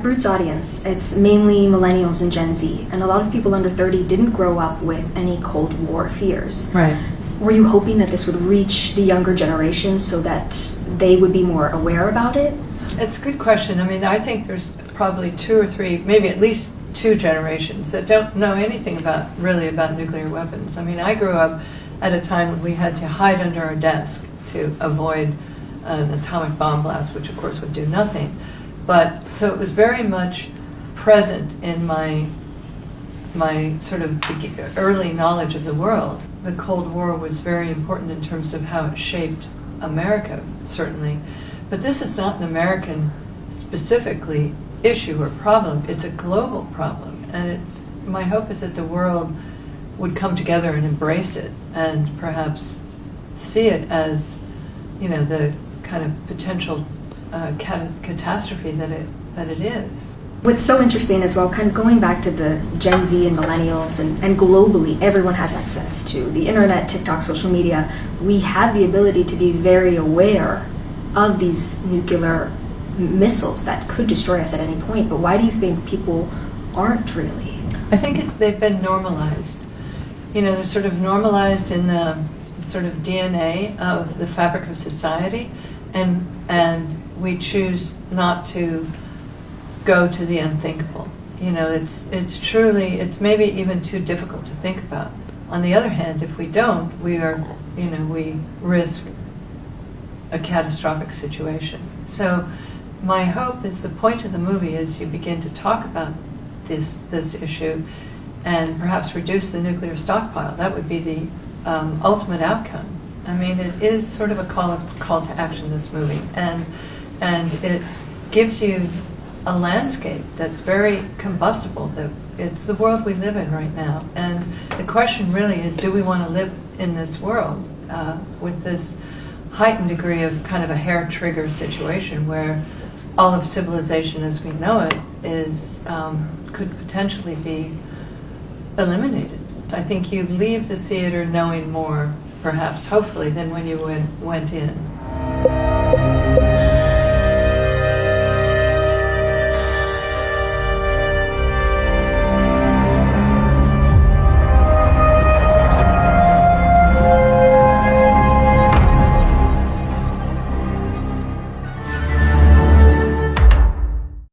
Brut's audience, it's mainly millennials and Gen Z, and a lot of people under 30 didn't grow up with any Cold War fears. Right. Were you hoping that this would reach the younger generation so that they would be more aware about it? It's a good question. I mean, I think there's probably 2 or 3, maybe at least 2 generations that don't know anything about nuclear weapons. I mean, I grew up at a time when we had to hide under our desk to avoid an atomic bomb blast, which of course would do nothing. But so it was very much present in my sort of early knowledge of the world. The Cold War was very important in terms of how it shaped America, certainly. But this is not an American specifically issue or problem. It's a global problem. And my hope is that the world would come together and embrace it and perhaps see it as, the kind of potential catastrophe that it is. What's so interesting as well, kind of going back to the Gen Z and millennials, and globally, everyone has access to the internet, TikTok, social media. We have the ability to be very aware of these nuclear missiles that could destroy us at any point. But why do you think people aren't really? I think they've been normalized. They're sort of normalized in the sort of DNA of the fabric of society, and we choose not to go to the unthinkable. It's maybe even too difficult to think about. On the other hand, if we don't, we risk a catastrophic situation. So my hope is, the point of the movie is you begin to talk about this issue and perhaps reduce the nuclear stockpile. That would be the ultimate outcome. I mean, it is sort of a call to action, this movie, and it gives you a landscape that's very combustible. That it's the world we live in right now, and the question really is, do we want to live in this world with this heightened degree of kind of a hair trigger situation where all of civilization as we know it could potentially be eliminated? I think you leave the theater knowing more, perhaps, hopefully, than when you went in.